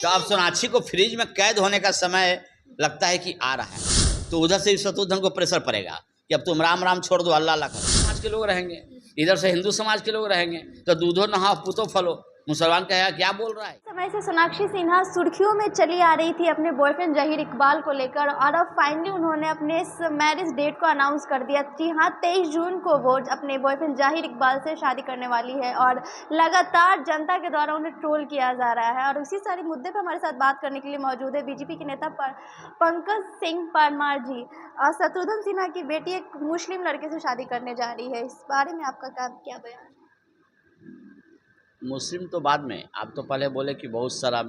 तो अब सोनाक्षी को फ्रिज में कैद होने का समय लगता है कि आ रहा है, तो उधर से शत्रुघ्न को प्रेशर पड़ेगा कि अब तुम राम राम छोड़ दो, अल्लाह अल्लाह करो। समाज के लोग रहेंगे, इधर से हिंदू समाज के लोग रहेंगे, तो दूधो नहाओ पूतो फलो। मुसलमान कहेगा क्या बोल रहा है। समय से सोनाक्षी सिन्हा सुर्खियों में चली आ रही थी अपने बॉयफ्रेंड जहीर इकबाल को लेकर, और अब फाइनली उन्होंने अपने इस मैरिज डेट को अनाउंस कर दिया। जी हाँ, 23 जून को वो अपने बॉयफ्रेंड जहीर इकबाल से शादी करने वाली है, और लगातार जनता के द्वारा उन्हें ट्रोल किया जा रहा है। और उसी सारे मुद्दे पर हमारे साथ बात करने के लिए मौजूद है बीजेपी के नेता पंकज सिंह परमार जी। और शत्रुघ्न सिन्हा की बेटी एक मुस्लिम लड़के से शादी करने जा रही है, इस बारे में आपका क्या बयान? मुस्लिम तो बाद में, आप तो पहले बोले कि बहुत सारा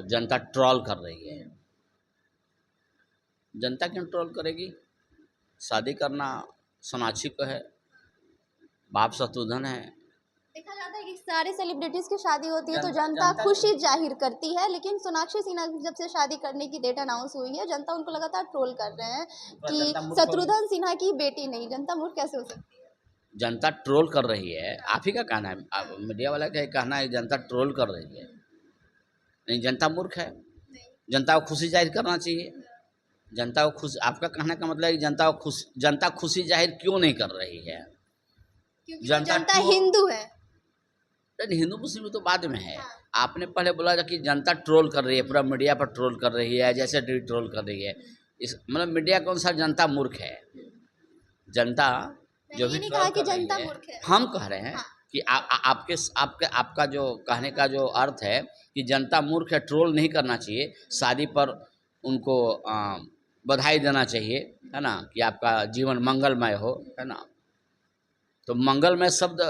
जनता ट्रोल कर रही है। जनता क्यों ट्रोल करेगी? शादी करना सोनाक्षी को है, बाप शत्रुघ्न है। देखा जाता है कि सारे सेलिब्रिटीज की शादी होती है तो जनता खुशी जाहिर करती है, लेकिन सोनाक्षी सिन्हा जब से शादी करने की डेट अनाउंस हुई है, जनता उनको लगातार ट्रोल कर रहे हैं कि शत्रुघ्न सिन्हा की बेटी नहीं। जनता मूर्ख कैसे हो सकती है? जनता ट्रोल कर रही है, आप ही का कहना है, मीडिया वाला का कहना है जनता ट्रोल कर रही है। नहीं, जनता मूर्ख है। जनता को खुशी जाहिर करना चाहिए। जनता को खुश, आपका कहने का मतलब है कि जनता खुशी जाहिर क्यों नहीं कर रही है? क्योंकि जनता हिंदू है। हिंदू मुस्लिम तो बाद में है। आपने पहले बोला कि जनता ट्रोल कर रही है, पूरा मीडिया पर ट्रोल कर रही है, जैसे ट्रोल कर रही है। इस मतलब मीडिया कौन सा जनता मूर्ख है? जनता जो भी कहा कि जनता मूर्ख है, हम कह रहे हैं कि आपका जो कहने का जो अर्थ है कि जनता मूर्ख है, ट्रोल नहीं करना चाहिए, शादी पर उनको बधाई देना चाहिए, है ना, कि आपका जीवन मंगलमय हो, है ना। तो मंगलमय शब्द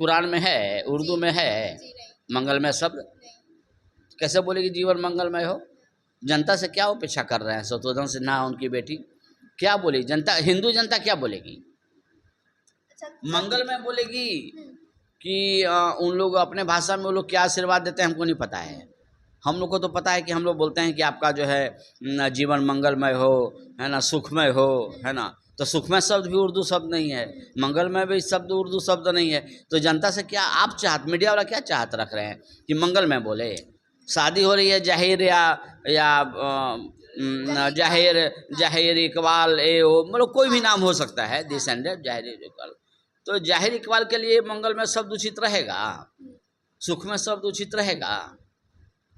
कुरान में है, उर्दू में है मंगलमय शब्द। कैसे बोलेगी जीवन मंगलमय हो? जनता से क्या अपेक्षा कर रहे हैं शत्रुघ्न सिन्हा उनकी बेटी? क्या बोलेगी जनता? हिंदू जनता क्या बोलेगी? मंगलमय बोलेगी कि उन लोग अपने भाषा में वो लोग क्या आशीर्वाद देते हैं हमको नहीं पता है। हम लोग को तो पता है कि हम लोग बोलते हैं कि आपका जो है जीवन मंगलमय हो, है ना, सुखमय हो, है ना। तो सुखमय शब्द भी उर्दू शब्द नहीं है, मंगलमय भी शब्द उर्दू शब्द नहीं है। तो जनता से क्या आप मीडिया वाला क्या चाहत रख रहे हैं कि मंगलमय बोले? शादी हो रही है जाहिर या जाहिर इकबाल, मतलब कोई भी नाम हो सकता है, डिसेंडेंट जाहिर इकबाल। तो जाहिर इकबाल के लिए मंगलमय शब्द उचित रहेगा, सुखमय शब्द उचित रहेगा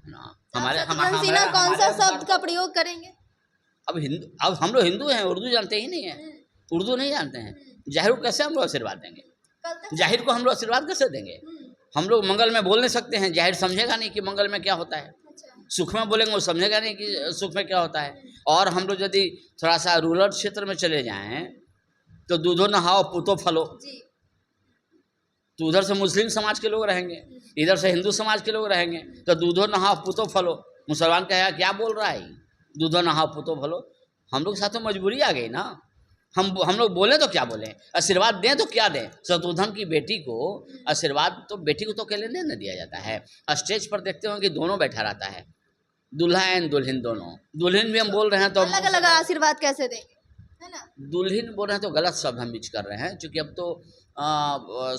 ना। हमारे कौन सा शब्द का प्रयोग करेंगे? अब हम लोग हिंदू हैं, उर्दू जानते ही नहीं है, उर्दू नहीं जानते हैं। जाहिर को कैसे हम लोग आशीर्वाद देंगे? जाहिर को हम लोग आशीर्वाद कैसे देंगे? हम लोग मंगल में बोल नहीं सकते हैं, जाहिर समझेगा नहीं कि मंगल में क्या होता है। सुख में बोलेंगे वो समझेगा नहीं कि सुख में क्या होता है। और हम लोग यदि थोड़ा सा रूरल क्षेत्र में चले जाएं तो दूधो नहाओ पूतो फलो, तो उधर से मुस्लिम समाज के लोग रहेंगे, इधर से हिंदू समाज के लोग रहेंगे, तो दूधो नहाओ पूतो फलो। मुसलमान कहेगा क्या बोल रहा है, दूधो नहाओ पूतो फलो। हम लोग के साथ तो मजबूरी आ गई ना। हम लोग बोले तो क्या बोलें, आशीर्वाद दें तो क्या दें? शत्रुघ्न की बेटी को आशीर्वाद तो बेटी को तो अकेले नहीं दिया जाता है। स्टेज पर देखते हो कि दोनों बैठा रहता है, दूल्हा एंड दुल्हन दोनों। दुल्हन भी हम बोल रहे हैं तो अलग अलग आशीर्वाद कैसे देंगे, है ना। दुल्हन बोल रहे हैं तो गलत शब्द हम यूज कर रहे हैं, क्योंकि अब तो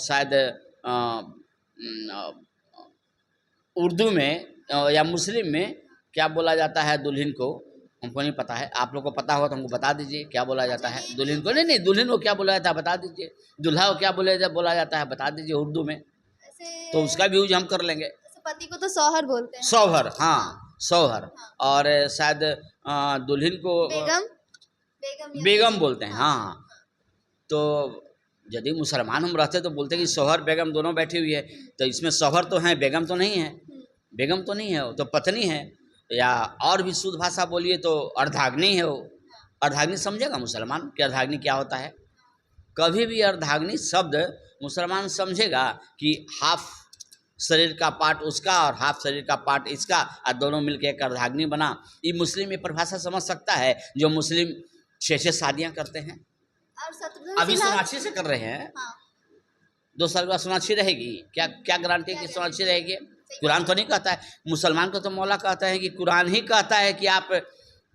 शायद उर्दू में या मुस्लिम में क्या बोला जाता है दुल्हन को, हमको नहीं पता है। आप लोग को पता होगा तो हमको बता दीजिए क्या बोला जाता है दुल्हन को। नहीं, दुल्हन को क्या बोला जाता है बता दीजिए। दूल्हा को क्या बोला जाता है बता दीजिए उर्दू में, तो उसका भी यूज हम कर लेंगे। पति को तो शौहर बोलते हैं। शौहर, हाँ शौहर। और शायद दुल्हन को बेगम बोलते हैं। हाँ, तो यदि मुसलमान हम रहते तो बोलते कि शौहर बेगम दोनों बैठी हुई है, तो इसमें शौहर तो है, बेगम तो नहीं है। बेगम तो नहीं है, वो तो पत्नी है। या और भी शुद्ध भाषा बोलिए तो अर्धाग्नि है वो। अर्धाग्नि समझेगा मुसलमान कि अर्धाग्नि क्या होता है? कभी भी अर्धाग्नि शब्द मुसलमान समझेगा कि हाफ शरीर का पार्ट उसका और हाफ शरीर का पार्ट इसका, और दोनों मिलकर एक अर्धाग्नि बना। ये मुस्लिम ये परिभाषा समझ सकता है जो मुस्लिम 6 शादियां करते हैं। अभी सोनाक्षी से कर रहे हैं, 2 साल बाद सोनाक्षी रहेगी क्या गारंटी कि सोनाक्षी रहेगी? कुरान तो नहीं कहता है। मुसलमान को तो मौला कहता है कि कुरान ही कहता है कि आप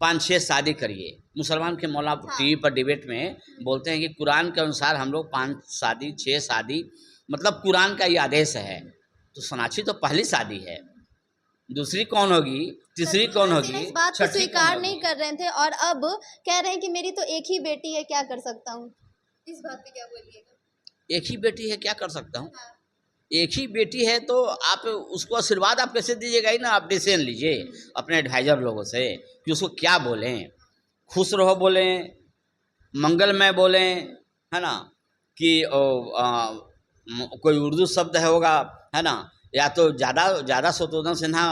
5-6 शादी करिए। मुसलमान के मौला टीवी पर डिबेट में बोलते हैं कि कुरान के अनुसार हम लोग 5 शादी 6 शादी, मतलब कुरान का ये आदेश है। तो सोनाक्षी तो पहली शादी है, दूसरी कौन होगी, तीसरी कौन शत्रुघ्न होगी, सिन्हा इस बात को छठी कौन स्वीकार होगी? नहीं कर रहे थे और अब कह रहे हैं कि मेरी तो एक ही बेटी है, क्या कर सकता हूँ। इस बात पे क्या बोलिएगा? एक ही बेटी है, क्या कर सकता हूँ। हाँ। एक ही बेटी है तो आप उसको आशीर्वाद आप कैसे दीजिएगा, ही ना आप डिसीजन लीजिए अपने एडवाइजर लोगों से कि उसको क्या बोलें, खुश रहो बोलें, मंगलमय बोलें, है ना, कि कोई उर्दू शब्द है होगा, है ना, या तो ज़्यादा शत्रुघ्न सिन्हा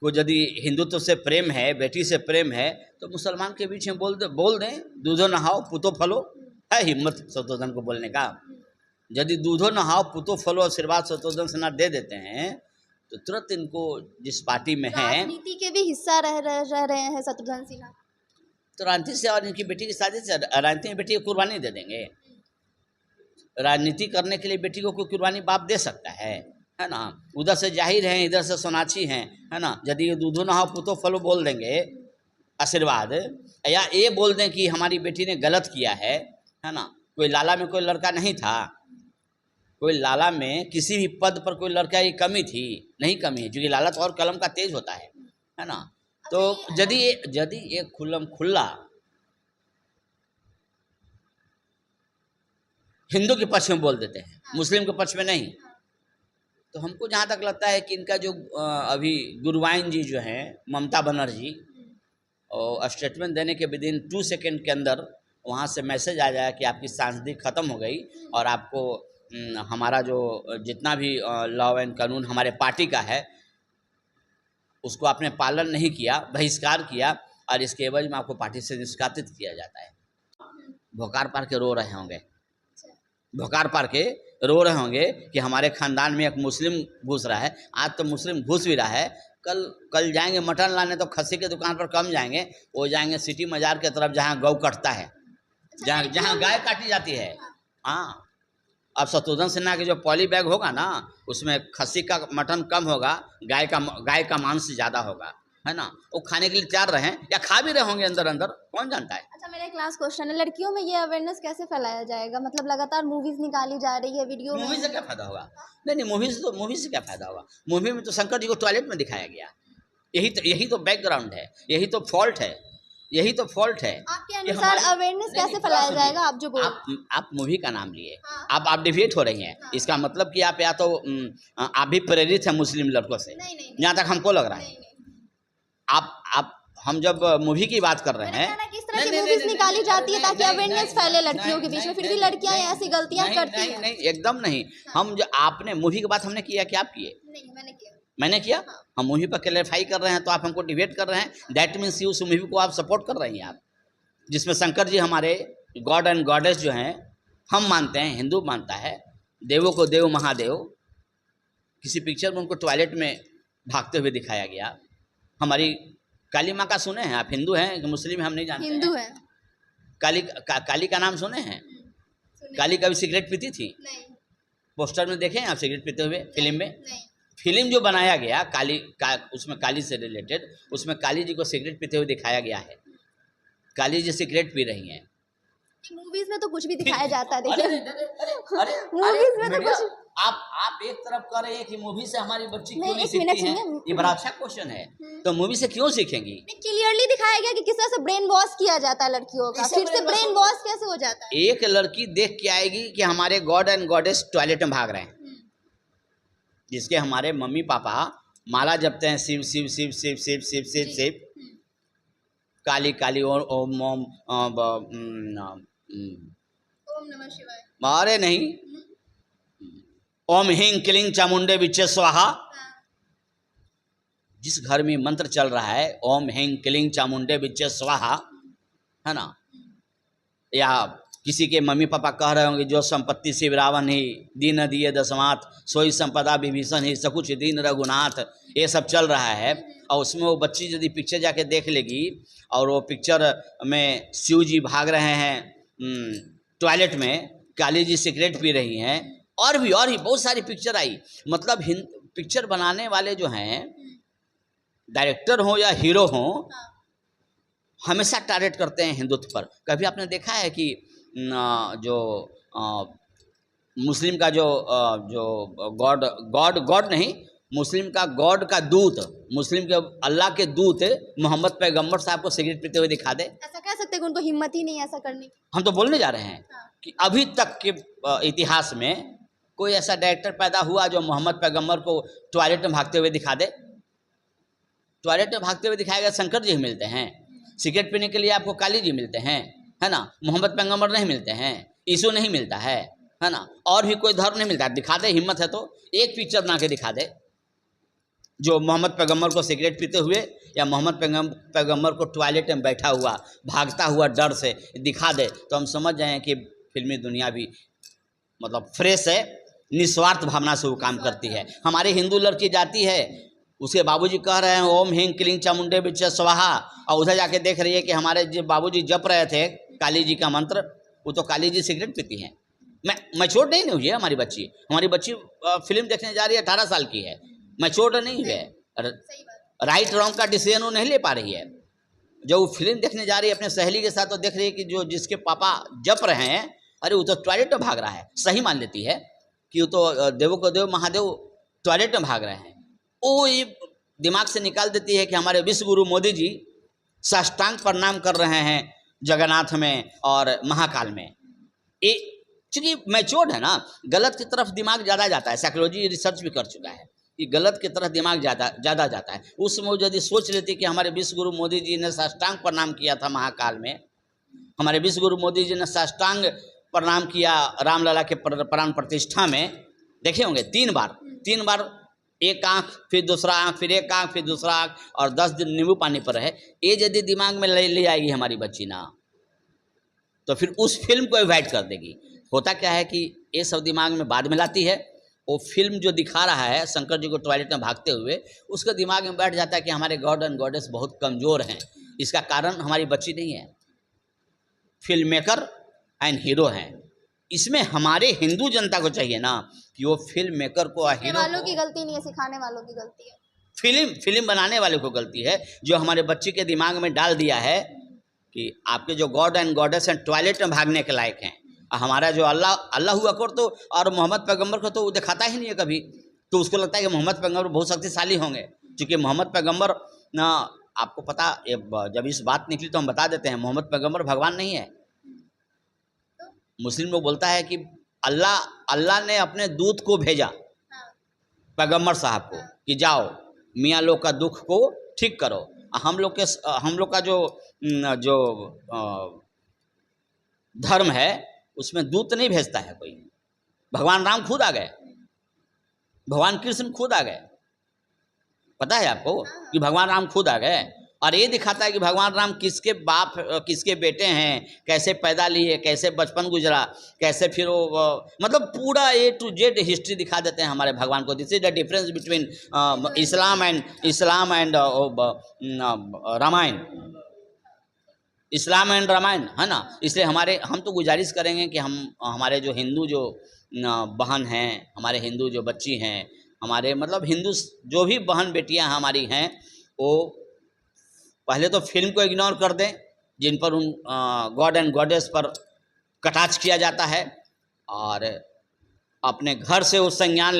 को यदि हिंदुत्व से प्रेम है, बेटी से प्रेम है, तो मुसलमान के बीच में बोल दें दूधो नहाओ पुतो फलो। है हिम्मत शत्रुघ्न को बोलने का। यदि दूधो नहाओ पुतो फलो आशीर्वाद शत्रुघ्न सिन्हा दे देते हैं तो तुरंत इनको जिस पार्टी में है, राजनीति के भी हिस्सा रह रहे हैं शत्रुघ्न सिन्हा। तो राजनीति से और इनकी बेटी की शादी से राजनीति में बेटी को कुर्बानी दे देंगे। राजनीति करने के लिए बेटी को कोई कुर्बानी बाप दे सकता है ना। उधर से जाहिर हैं, इधर से सोनाक्षी हैं, है ना। यदि ये दूधो नहाओ पुतो फलो बोल देंगे आशीर्वाद, या ये बोल दें कि हमारी बेटी ने गलत किया है ना। कोई लाला में कोई लड़का नहीं था, कोई लाला में किसी भी पद पर कोई लड़का की कमी थी नहीं, कमी है, क्योंकि लाला तो और कलम का तेज होता है ना। तो यदि ये खुल्लम खुल्ला हिंदू के पक्ष में बोल देते हैं, मुस्लिम के पक्ष में नहीं, तो हमको जहाँ तक लगता है कि इनका जो अभी गुरुवाइन जी जो हैं, ममता बनर्जी, और स्टेटमेंट देने के विदिन 2 सेकेंड के अंदर वहाँ से मैसेज आ जाए कि आपकी सांसदी ख़त्म हो गई और आपको हमारा जो जितना भी लॉ एंड कानून हमारे पार्टी का है उसको आपने पालन नहीं किया, बहिष्कार किया, और इसके एवज में आपको पार्टी से निष्कासित किया जाता है। भोकार पार के रो रहे होंगे, भोकार पार के रो रहे होंगे कि हमारे ख़ानदान में एक मुस्लिम घुस रहा है। आज तो मुस्लिम घुस भी रहा है, कल जाएंगे मटन लाने तो खस्सी के दुकान पर कम जाएंगे, वो जाएंगे सिटी मजार के तरफ जहाँ गौ कटता है, जहाँ गाय काटी जाती है। हाँ, अब शत्रुघ्न सिन्हा के जो पॉली बैग होगा ना, उसमें खस्सी का मटन कम होगा, गाय का मांस ज़्यादा होगा, है ना। वो खाने के लिए तैयार रहें या खा भी रहे होंगे अंदर अंदर, कौन जानता है। अच्छा, मेरा एक लास्ट क्वेश्चन है, लड़कियों में ये अवेयरनेस कैसे फैलाया जाएगा? मतलब लगातार मूवीज निकाली जा रही है, वीडियो में। मूवी से क्या फायदा होगा? नहीं, मूवी से क्या फायदा होगा? मूवी में तो शंकर जी को टॉयलेट में दिखाया गया, यही तो बैकग्राउंड है, यही तो फॉल्ट है। आपके अनुसार अवेयरनेस कैसे फैलाया जाएगा? आप जो आप मूवी का नाम लिए, आप डिविएट हो रही हैं। इसका मतलब कि आप या तो आप भी प्रेरित हैं मुस्लिम लड़कों से, जहाँ तक हमको लग रहा है। आप हम जब मूवी की बात कर रहे हैं, किस तरह की मूवीज निकाली जाती है ताकि अवेयरनेस फैले लड़कियों के बीच में, फिर भी लड़कियां ऐसी गलतियां करती हैं। नहीं, एकदम नहीं। हम जो आपने मूवी की बात हमने किया कि आप किए? नहीं, मैंने किया। हम मूवी पर क्लैरिफाई कर रहे हैं तो आप हमको डिबेट कर रहे हैं। दैट मीन्स उस मूवी को आप सपोर्ट कर रही हैं आप, जिसमें शंकर जी हमारे गॉड एंड गॉडेस जो हैं, हम मानते हैं, हिंदू मानता है, देवों को देव महादेव। किसी पिक्चर में उनको टॉयलेट में भागते हुए दिखाया गया। हमारी काली माँ का सुने हैं आप? हिंदू हैं कि मुस्लिम हैं हम नहीं जानते। हिंदू है। काली का नाम सुने हैं? काली कभी सिगरेट पीती थी? पोस्टर में देखे हैं आप सिगरेट पीते हुए? फिल्म में, फिल्म जो बनाया गया उसमें काली से रिलेटेड, उसमें काली जी को सिगरेट पीते हुए दिखाया गया है। काली जी सिगरेट पी रही हैं। मूवीज में तो कुछ भी दिखाया जाता है, देखिए। मूवीज में तो कुछ आप एक तरफ कर रहे हैं कि मूवी से हमारी बच्ची क्यों नहीं सीखती है, ये बड़ा अच्छा क्वेश्चन है। तो मूवी से क्यों सीखेंगी? क्लियरली दिखाया गया कि किस तरह से ब्रेन वॉश किया जाता है लड़कियों का, फिर से ब्रेन वॉश कैसे हो जाता है। एक लड़की देख के आएगी कि हमारे गॉड एंड गॉडेस टॉयलेट में भाग रहे हैं, जिसके हमारे मम्मी पापा माला जपते हैं, शिव शिव शिव शिव शिव शिव शिव शिव, काली काली ओम ओम नमः शिवाय, अरे नहीं, ओम ह्रीं क्लीं चामुंडे विचे स्वाहा। जिस घर में मंत्र चल रहा है ओम ह्रीं क्लीं चामुंडे विचे स्वाहा, है ना, या किसी के मम्मी पापा कह रहे होंगे जो संपत्ति शिव रावण ही दीन दिए दशमात, सोई संपदा विभीषण ही सकुच दीन रघुनाथ, ये सब चल रहा है। और उसमें वो बच्ची यदि पिक्चर जाके देख लेगी और वो पिक्चर में शिव जी भाग रहे हैं टॉयलेट में, काली जी सिगरेट पी रही हैं, और भी बहुत सारी पिक्चर आई। मतलब पिक्चर बनाने वाले जो हैं, डायरेक्टर हो या हीरो हो, हमेशा टारगेट करते हैं हिंदुत्व पर। कभी आपने देखा है कि जो मुस्लिम का जो गॉड नहीं, मुस्लिम का गॉड का दूत, मुस्लिम के अल्लाह के दूत मोहम्मद पैगंबर साहब को सिगरेट पीते हुए दिखा दे? ऐसा कह सकते हैं कि उनको हिम्मत ही नहीं है ऐसा करने की। हम तो बोलने जा रहे हैं कि अभी तक के इतिहास में कोई ऐसा डायरेक्टर पैदा हुआ जो मोहम्मद पैगंबर को टॉयलेट में भागते हुए दिखा दे? टॉयलेट में भागते हुए दिखाएगा शंकर जी मिलते हैं, सिगरेट पीने के लिए आपको काली जी मिलते हैं, है ना, मोहम्मद पैगंबर नहीं मिलते हैं, यीशु नहीं मिलता है ना, और भी कोई धर्म नहीं मिलता है। दिखा दे, हिम्मत है तो एक पिक्चर बना के दिखा दे जो मोहम्मद पैगंबर को सिगरेट पीते हुए या मोहम्मद पैगंबर को टॉयलेट में बैठा हुआ भागता हुआ डर से दिखा दे, तो हम समझ जाएँ कि फिल्मी दुनिया भी मतलब फ्रेश है, निस्वार्थ भावना से वो काम करती है। हमारी हिंदू लड़की जाती है, उसके बाबूजी कह रहे हैं ओम ह्रीं क्लीं चामुंडे बिच्चे स्वाहा, और उधर जाके देख रही है कि हमारे जो बाबूजी जप रहे थे काली जी का मंत्र, वो तो काली जी सिगरेट पीती हैं। मैच्योर नहीं हुई है हमारी बच्ची फिल्म देखने जा रही है, 18 साल की है, मैच्योर नहीं हुई है, राइट रॉन्ग का डिसीजन वो नहीं ले पा रही है। जब वो फिल्म देखने जा रही है अपने सहेली के साथ, तो देख रही है कि जो जिसके पापा जप रहे हैं, अरे वो तो टॉयलेट में भाग रहा है, सही मान लेती है कि वो तो देवों को देव महादेव टॉयलेट में भाग रहे हैं। वो ये दिमाग से निकाल देती है कि हमारे विश्व गुरु मोदी जी साष्टांग प्रणाम कर रहे हैं जगन्नाथ में और महाकाल में। ये चूँकि मैच्योर्ड है ना, गलत की तरफ दिमाग ज़्यादा जाता है, साइकोलॉजी रिसर्च भी कर चुका है कि गलत की तरफ दिमाग ज़्यादा जाता है। उस समय यदि सोच लेती कि हमारे विश्व गुरु मोदी जी ने साष्टांग प्रणाम किया था महाकाल में, हमारे विश्व गुरु मोदी जी ने साष्टांग प्रणाम किया रामलला के प्राण प्रतिष्ठा में, देखे होंगे 3 बार, एक आँख फिर दूसरा आँख फिर एक आँख फिर दूसरा आँख, और 10 दिन नींबू पानी पर रहे, ये यदि दिमाग में ले आएगी हमारी बच्ची ना, तो फिर उस फिल्म को एवॉइड कर देगी। होता क्या है कि ये सब दिमाग में बाद में लाती है, वो फिल्म जो दिखा रहा है शंकर जी को टॉयलेट में भागते हुए, उसके दिमाग में बैठ जाता है कि हमारे गॉड एंड गॉडेस बहुत कमज़ोर हैं। इसका कारण हमारी बच्ची नहीं है, फिल्म मेकर एंड हीरो हैं। इसमें हमारे हिंदू जनता को चाहिए ना कि वो फिल्म मेकर को, हीरो वालों की गलती नहीं है, सिखाने वालों की गलती है, फिल्म बनाने वाले को गलती है, जो हमारे बच्चे के दिमाग में डाल दिया है कि आपके जो गॉड एंड गॉडेस हैं टॉयलेट में भागने के लायक हैं। हमारा जो अल्लाह हुआ कर तो, और मोहम्मद पैगंबर को तो वो दिखाता ही नहीं है कभी, तो उसको लगता है कि मोहम्मद पैगंबर बहुत शक्तिशाली होंगे, क्योंकि मोहम्मद पैगंबर ना, आपको पता, जब इस बात निकली तो हम बता देते हैं, मोहम्मद पैगंबर भगवान नहीं है। मुस्लिम लोग बोलता है कि अल्लाह ने अपने दूत को भेजा पैगंबर साहब को कि जाओ मियाँ लोग का दुख को ठीक करो। हम लोग का जो धर्म है उसमें दूत नहीं भेजता है कोई, भगवान राम खुद आ गए, भगवान कृष्ण खुद आ गए, पता है आपको कि भगवान राम खुद आ गए, और ये दिखाता है कि भगवान राम किसके बाप किसके बेटे हैं, कैसे पैदा लिए, कैसे बचपन गुजरा, कैसे फिर वो मतलब पूरा A to Z हिस्ट्री दिखा देते हैं हमारे भगवान को। This is the difference between Islam and Ramayana, Islam and Ramayana, है ना। इसलिए हम तो गुजारिश करेंगे कि हमारे जो हिंदू जो बहन हैं, हमारे हिंदू जो बच्ची हैं, हमारे मतलब हिंदू जो भी बहन बेटियां हमारी हैं, वो पहले तो फिल्म को इग्नोर कर दें जिन पर उन गॉड एंड गॉडेस पर कटाक्ष किया जाता है, और अपने घर से वो संज्ञान